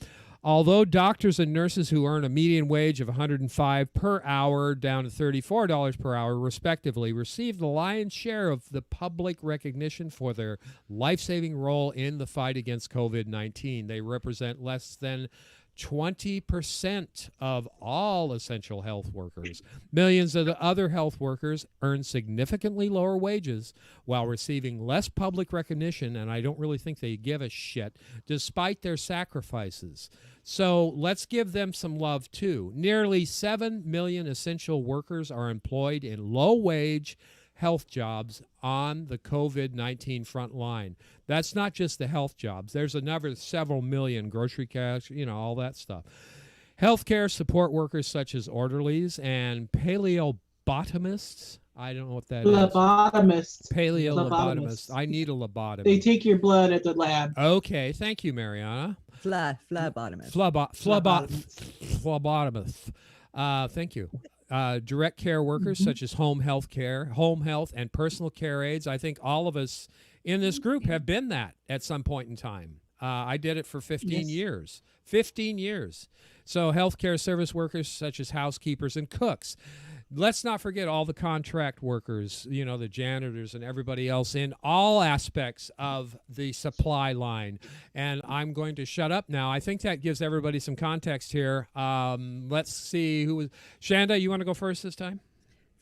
Although doctors and nurses who earn a median wage of $105 per hour down to $34 per hour respectively receive the lion's share of the public recognition for their life-saving role in the fight against COVID-19. They represent less than 20% of all essential health workers. Millions of the other health workers earn significantly lower wages while receiving less public recognition, and I don't really think they give a shit, despite their sacrifices. So let's give them some love, too. Nearly 7 million essential workers are employed in low-wage health jobs on the COVID-19 front line. That's not just the health jobs. There's another several million grocery cash, all that stuff. Healthcare support workers such as orderlies and paleobotomists. I don't know what that is. Lobotomists. Paleolobotomists. I need a lobotomy. They take your blood at the lab. Okay, thank you, Marianna. Phlebotomist. Phlebotomist. Thank you. Direct care workers such as home health, and personal care aides. I think all of us in this group have been that at some point in time. I did it for 15 years. 15 years. So healthcare service workers such as housekeepers and cooks. Let's not forget all the contract workers, the janitors and everybody else in all aspects of the supply line. And I'm going to shut up now. I think that gives everybody some context here. Let's see who was. Shanda, you want to go first this time?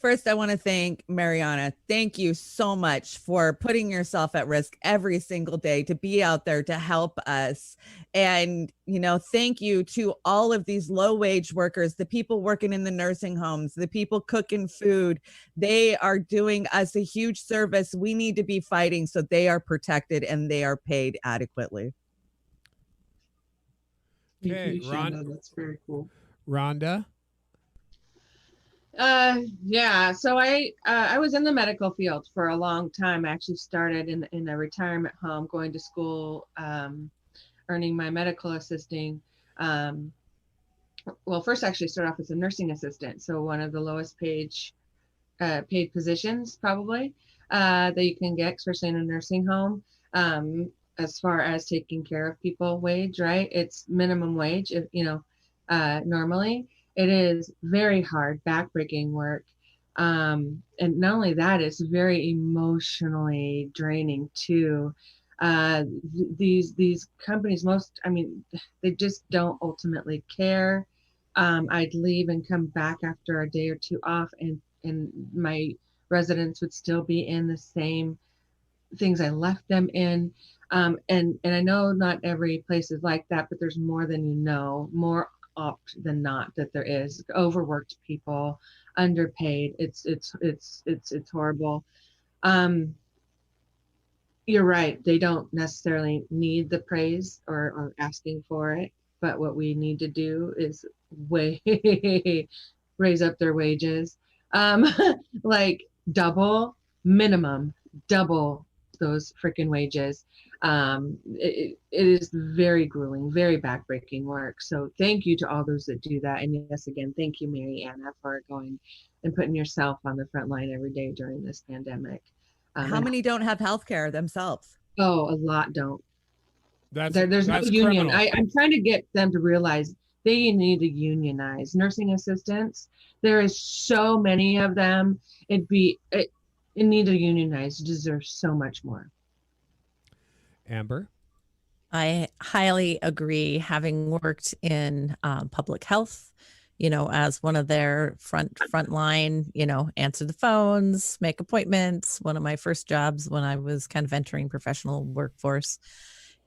First, I want to thank Marianna. Thank you so much for putting yourself at risk every single day to be out there to help us. And, thank you to all of these low wage workers, the people working in the nursing homes, the people cooking food. They are doing us a huge service. We need to be fighting so they are protected and they are paid adequately. Okay, Rhonda, that's very cool. Rhonda? Yeah, so I was in the medical field for a long time. I actually started in a retirement home, going to school, earning my medical assisting. Well, first actually started off as a nursing assistant, so one of the lowest paid positions probably that you can get, especially in a nursing home. As far as taking care of people, wage, right? It's minimum wage, normally. It is very hard, backbreaking work. And not only that, it's very emotionally draining too. These companies, they just don't ultimately care. I'd leave and come back after a day or two off, and my residents would still be in the same things I left them in. And I know not every place is like that, but there's more than more opt than not that there is. Overworked people, underpaid. It's horrible. You're right. They don't necessarily need the praise or asking for it, but what we need to do is raise up their wages, like minimum double those freaking wages. It is very grueling, very backbreaking work. So thank you to all those that do that. And yes, again, thank you, Marianna, for going and putting yourself on the front line every day during this pandemic. How many don't have health care themselves? Oh, a lot don't. There's no union. I'm trying to get them to realize they need to unionize nursing assistants. There is so many of them. It need to unionize. It deserves so much more. Amber? I highly agree. Having worked in public health, as one of their front line, answer the phones, make appointments. One of my first jobs when I was kind of entering professional workforce,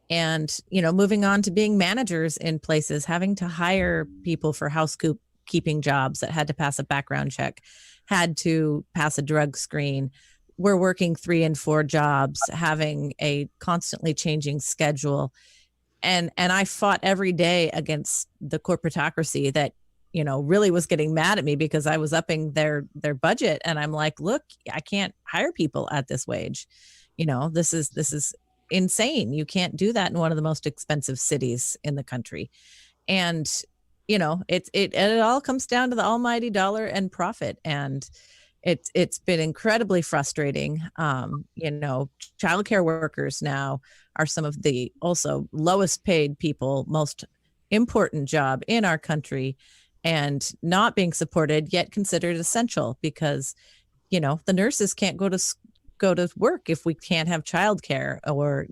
and moving on to being managers in places, having to hire people for housekeeping jobs that had to pass a background check, had to pass a drug screen. We're working 3 and 4 jobs, having a constantly changing schedule. And I fought every day against the corporatocracy that, really was getting mad at me because I was upping their budget. And I'm like, look, I can't hire people at this wage. This is insane. You can't do that in one of the most expensive cities in the country. And, it all comes down to the almighty dollar and profit. And it's been incredibly frustrating. Childcare workers now are some of the also lowest paid people, most important job in our country, and not being supported yet considered essential because, the nurses can't go to work if we can't have childcare, or,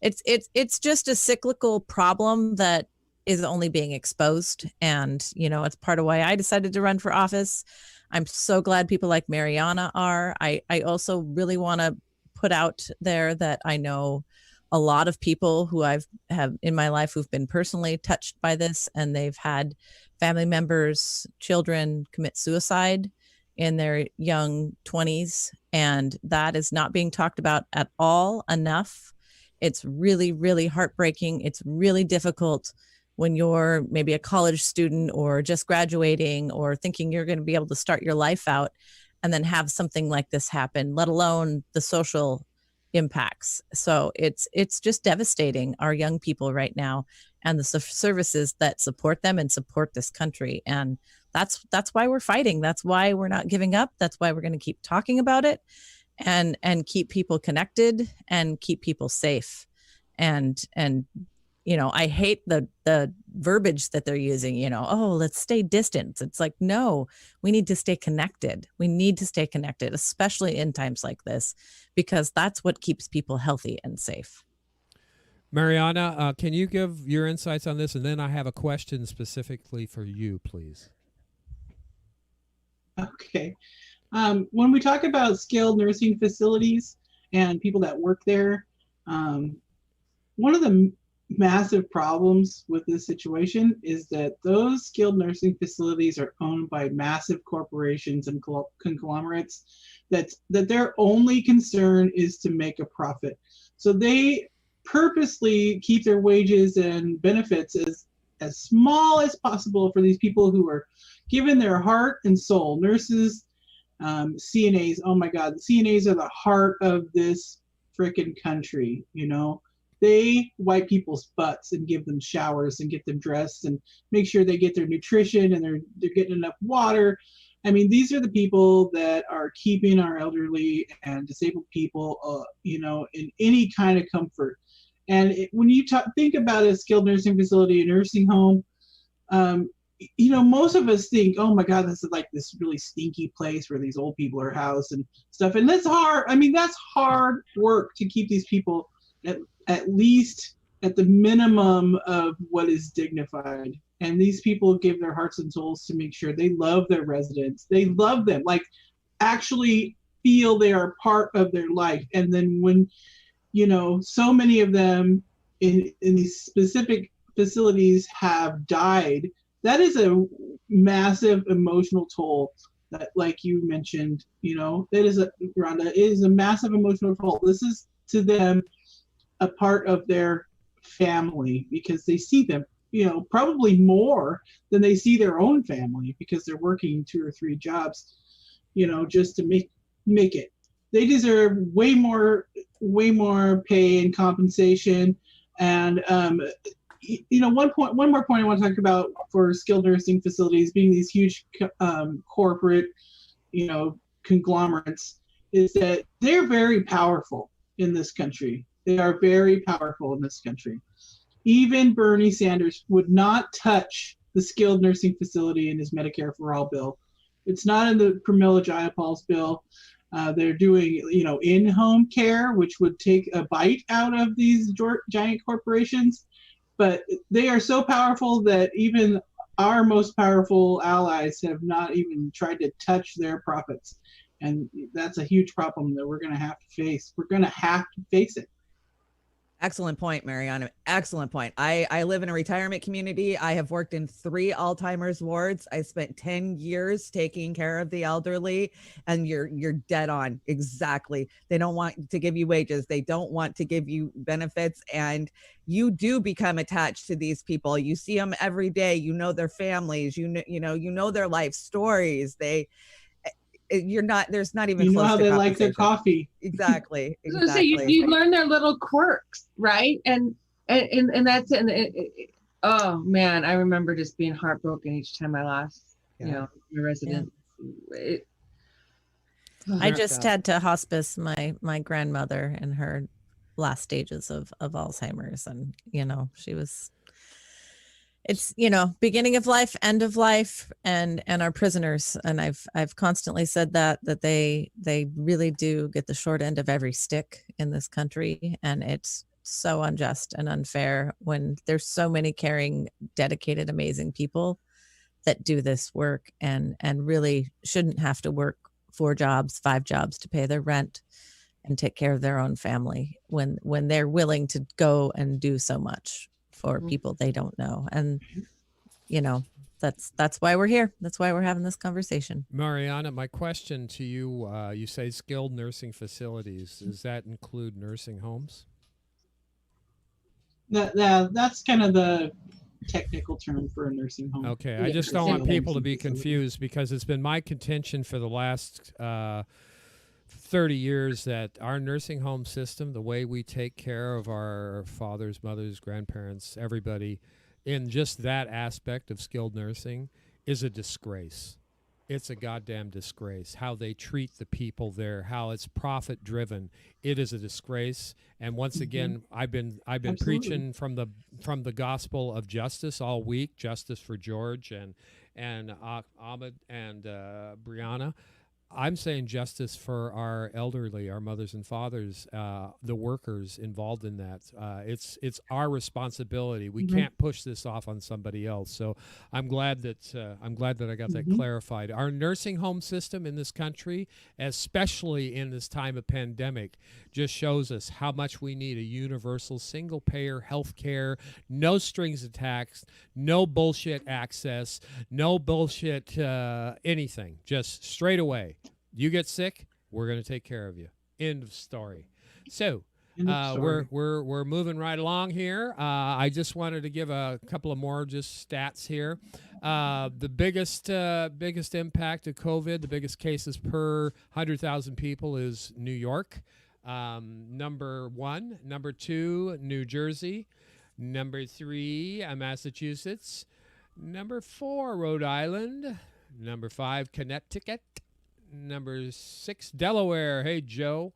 it's just a cyclical problem that is only being exposed. And, it's part of why I decided to run for office. I'm so glad people like Marianna are. I also really want to put out there that I know a lot of people who have in my life who've been personally touched by this, and they've had family members, children commit suicide in their young 20s, and that is not being talked about at all enough. It's really, really heartbreaking. It's really difficult when you're maybe a college student or just graduating or thinking you're going to be able to start your life out and then have something like this happen, let alone the social impacts. So it's just devastating, our young people right now, and the services that support them and support this country. And that's why we're fighting. That's why we're not giving up. That's why we're going to keep talking about it and keep people connected and keep people safe. And you know, I hate the verbiage that they're using, you know, oh, let's stay distant. It's like, no, we need to stay connected. We need to stay connected, especially in times like this, because that's what keeps people healthy and safe. Marianna, can you give your insights on this? And then I have a question specifically for you, please. Okay. When we talk about skilled nursing facilities and people that work there, one of the massive problems with this situation is that those skilled nursing facilities are owned by massive corporations and conglomerates that their only concern is to make a profit. So they purposely keep their wages and benefits as small as possible for these people who are given their heart and soul. Nurses, CNAs, oh my God, the CNAs are the heart of this frickin' country, you know? They wipe people's butts and give them showers and get them dressed and make sure they get their nutrition and they're getting enough water. I mean, these are the people that are keeping our elderly and disabled people, you know, in any kind of comfort. And when you think about a skilled nursing facility, a nursing home, you know, most of us think, oh my God, this is like this really stinky place where these old people are housed and stuff. And that's hard. I mean, that's hard work to keep these people at least at the minimum of what is dignified. And these people give their hearts and souls to make sure they love their residents. They love them, like actually feel they are part of their life. And then when, you know, so many of them in these specific facilities have died, that is a massive emotional toll that, like you mentioned, you know, that is Rhonda, it is a massive emotional toll. This is to them a part of their family because they see them, you know, probably more than they see their own family because they're working 2 or 3 jobs, you know, just to make it. They deserve way more pay and compensation. And you know, one more point I want to talk about for skilled nursing facilities being these huge corporate, you know, conglomerates is that they're very powerful in this country. They are very powerful in this country. Even Bernie Sanders would not touch the skilled nursing facility in his Medicare for All bill. It's not in the Pramila Jayapal's bill. They're doing, you know, in-home care, which would take a bite out of these giant corporations. But they are so powerful that even our most powerful allies have not even tried to touch their profits. And that's a huge problem that we're going to have to face. We're going to have to face it. Excellent point, Marianna. Excellent point. I live in a retirement community. I have worked in 3 Alzheimer's wards. I spent 10 years taking care of the elderly, and you're dead on. Exactly. They don't want to give you wages. They don't want to give you benefits, and you do become attached to these people. You see them every day. You know their families. You know their life stories. There's not even, you know, close how to they like their coffee. Exactly. So you learn their little quirks, right? And that's it. Oh man, I remember just being heartbroken each time I lost, you know, my resident. Yeah. I just had to hospice my grandmother in her last stages of Alzheimer's, and you know, it's, you know, beginning of life, end of life, and our prisoners. And I've constantly said that they really do get the short end of every stick in this country. And it's so unjust and unfair when there's so many caring, dedicated, amazing people that do this work and really shouldn't have to work 4 jobs, 5 jobs to pay their rent and take care of their own family when they're willing to go and do so much for people they don't know. And, you know, that's why we're here. That's why we're having this conversation. Marianna, my question to you, you say skilled nursing facilities. Does that include nursing homes? That's kind of the technical term for a nursing home. Okay, I just don't want people to be confused, because it's been my contention for the last 30 years that our nursing home system, the way we take care of our fathers, mothers, grandparents, everybody, in just that aspect of skilled nursing, is a disgrace. It's a goddamn disgrace how they treat the people there, how it's profit driven. It is a disgrace. And once again, I've been preaching from the gospel of justice all week, justice for George and Ahmed and Brianna. I'm saying justice for our elderly, our mothers and fathers, the workers involved in that. It's our responsibility. We can't push this off on somebody else. So I'm glad that I got that clarified. Our nursing home system in this country, especially in this time of pandemic, just shows us how much we need a universal single-payer health care, no strings attached, no bullshit access, no bullshit anything, just straight away. You get sick, we're going to take care of you. End of story. So we're moving right along here. I just wanted to give a couple of more just stats here. The biggest impact of COVID, the biggest cases per 100,000 people is New York. Number 1. Number 2, New Jersey. Number 3, Massachusetts. Number 4, Rhode Island. Number 5, Connecticut. Number 6, Delaware. Hey, Joe.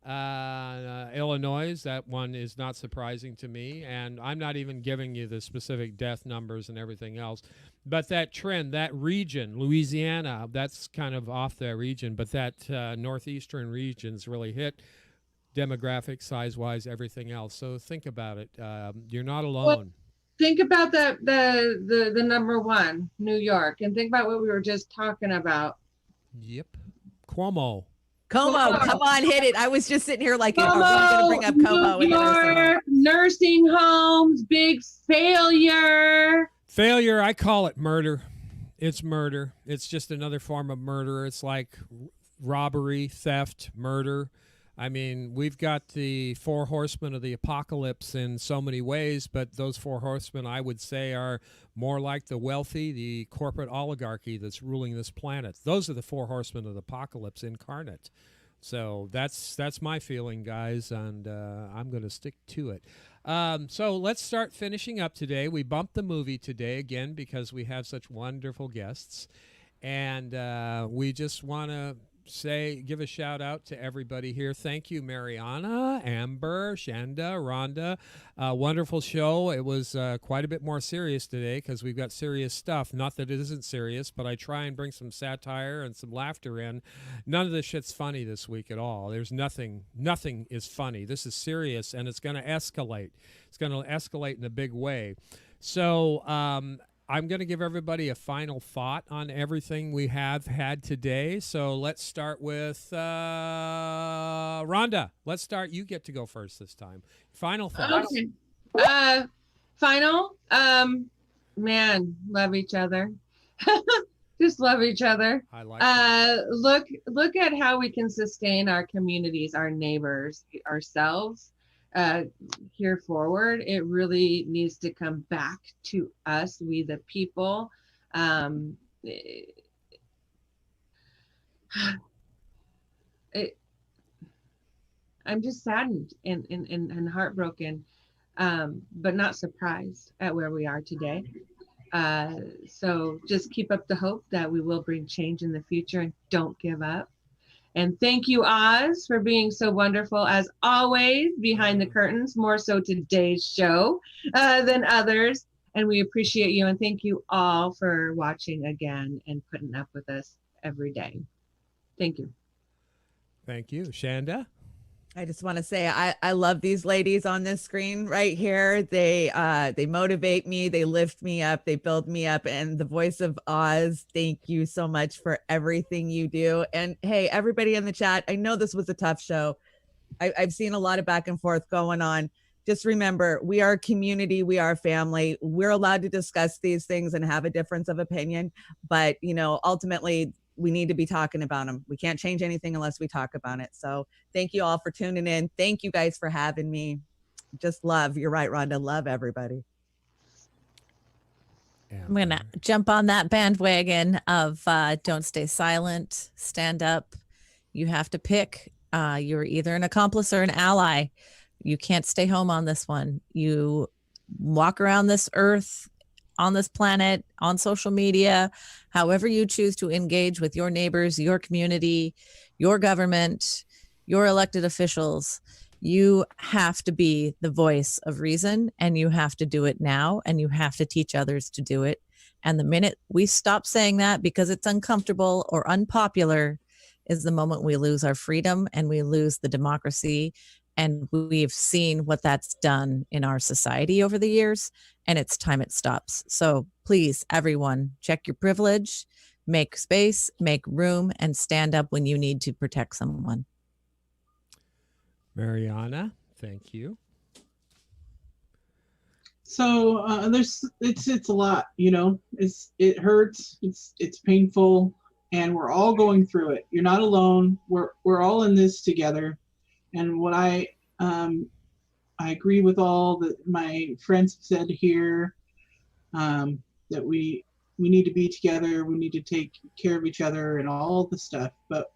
Illinois. That one is not surprising to me. And I'm not even giving you the specific death numbers and everything else. But that trend, that region, Louisiana, that's kind of off that region. But that northeastern region's really hit demographic, size-wise, everything else. So think about it. You're not alone. Well, think about that the number 1, New York, and think about what we were just talking about. Yep. Cuomo. Come on, hit it. I was just sitting here like, are we going to bring up Como? New York, nursing homes, big failure. Failure, I call it murder. It's murder. It's just another form of murder. It's like robbery, theft, murder. I mean, we've got the 4 horsemen of the apocalypse in so many ways, but those 4 horsemen, I would say, are more like the wealthy, the corporate oligarchy that's ruling this planet. Those are the 4 horsemen of the apocalypse incarnate. So that's my feeling, guys, and I'm going to stick to it. So let's start finishing up today. We bumped the movie today, again, because we have such wonderful guests. And we just want to give a shout out to everybody here. Thank you, Marianna, Amber, Shanda, Rhonda. Wonderful show. It was quite a bit more serious today because we've got serious stuff. Not that it isn't serious, but I try and bring some satire and some laughter in. None of this shit's funny this week at all. There's nothing is funny. This is serious, and it's going to escalate. It's going to escalate in a big way. So, I'm going to give everybody a final thought on everything we have had today. So let's start with Rhonda. Let's start. You get to go first this time. Final thoughts. Okay. Final. Man, love each other. Just love each other. I like that. Look at how we can sustain our communities, our neighbors, ourselves. Here forward, it really needs to come back to us, we the people. I'm just saddened and heartbroken, but not surprised at where we are today. So just keep up the hope that we will bring change in the future, and don't give up. And thank you, Oz, for being so wonderful, as always, behind the curtains, more so today's show than others. And we appreciate you. And thank you all for watching again and putting up with us every day. Thank you. Thank you. Shanda? I just want to say I love these ladies on this screen right here. They motivate me, they lift me up, they build me up. And the voice of Oz, thank you so much for everything you do. And hey, everybody in the chat, I know this was a tough show. I've seen a lot of back and forth going on. just remember, we are a community, we are a family. We're allowed to discuss these things and have a difference of opinion, but ultimately we need to be talking about them. We can't change anything unless we talk about it. So thank you all for tuning in. Thank you guys for having me. Just love. You're right, Rhonda. Love everybody. I'm going to jump on that bandwagon of don't stay silent, stand up. You have to pick. You're either an accomplice or an ally. You can't stay home on this one. You walk around this earth, on this planet, on social media, however you choose to engage with your neighbors, your community, your government, your elected officials. You have to be the voice of reason, and you have to do it now, and you have to teach others to do it. And the minute we stop saying that because it's uncomfortable or unpopular is the moment we lose our freedom and we lose the democracy. And we've seen what that's done in our society over the years, and it's time it stops. So please, everyone, check your privilege, make space, make room, and stand up when you need to protect someone. Marianna, thank you. So it's a lot, it hurts, it's painful, and we're all going through it. You're not alone. We're all in this together. And what I agree with all that my friends have said here, that we need to be together, we need to take care of each other and all the stuff, but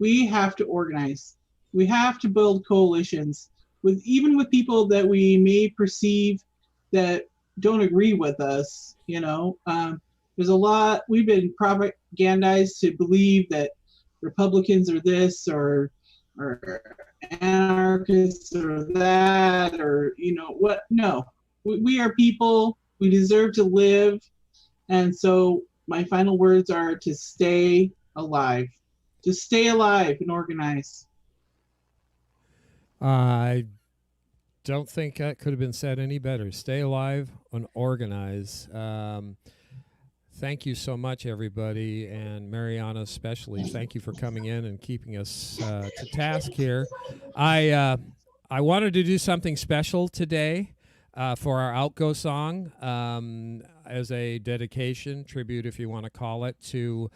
we have to organize. We have to build coalitions even with people that we may perceive that don't agree with us. There's a lot, we've been propagandized to believe that Republicans are this or anarchists or that, or what. No, we are people, we deserve to live. And so my final words are to stay alive, and organize. I don't think that could have been said any better. Stay alive and organize. Thank you so much, everybody, and Marianna especially. Thank you for coming in and keeping us to task here. I wanted to do something special today for our Outgo song as a dedication, tribute, if you want to call it, to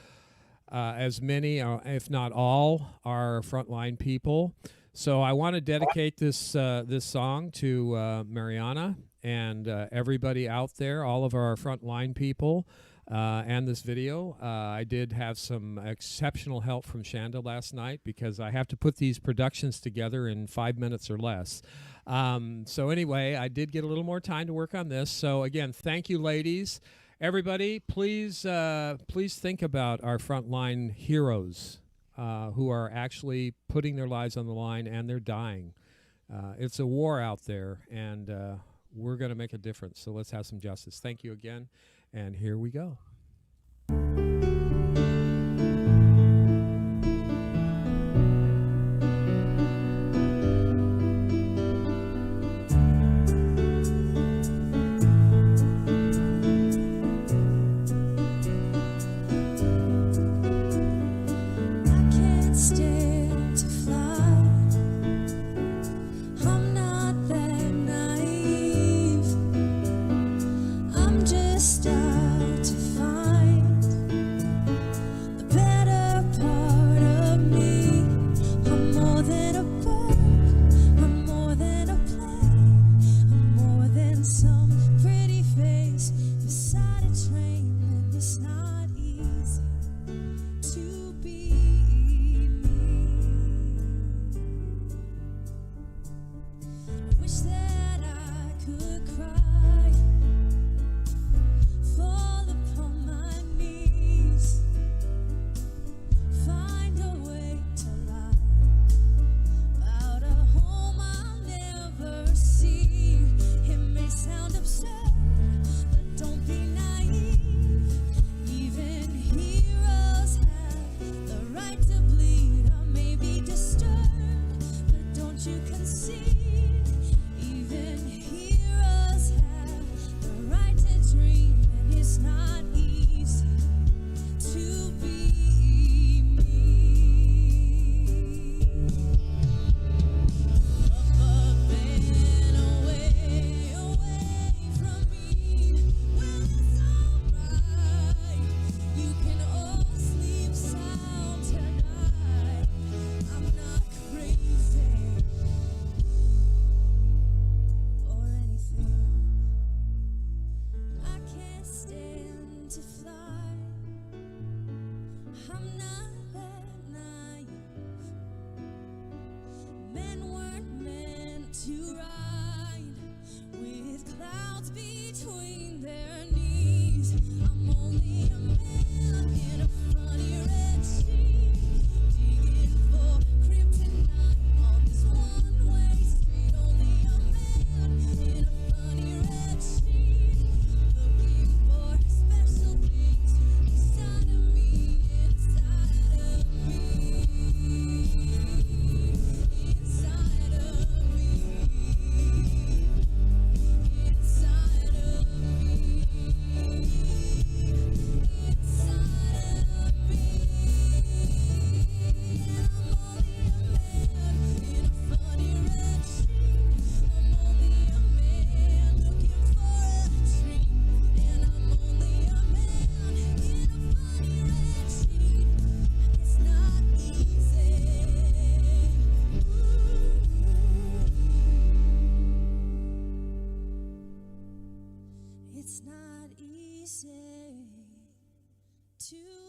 as many, if not all, our frontline people. So I want to dedicate this this song to Marianna and everybody out there, all of our frontline people, and this video. I did have some exceptional help from Shanda last night because I have to put these productions together in 5 minutes or less. So anyway, I did get a little more time to work on this. So again, thank you, ladies. Everybody, please think about our frontline heroes. Who are actually putting their lives on the line, and they're dying. It's a war out there, and we're going to make a difference. So let's have some justice. Thank you again, and here we go. It's not easy to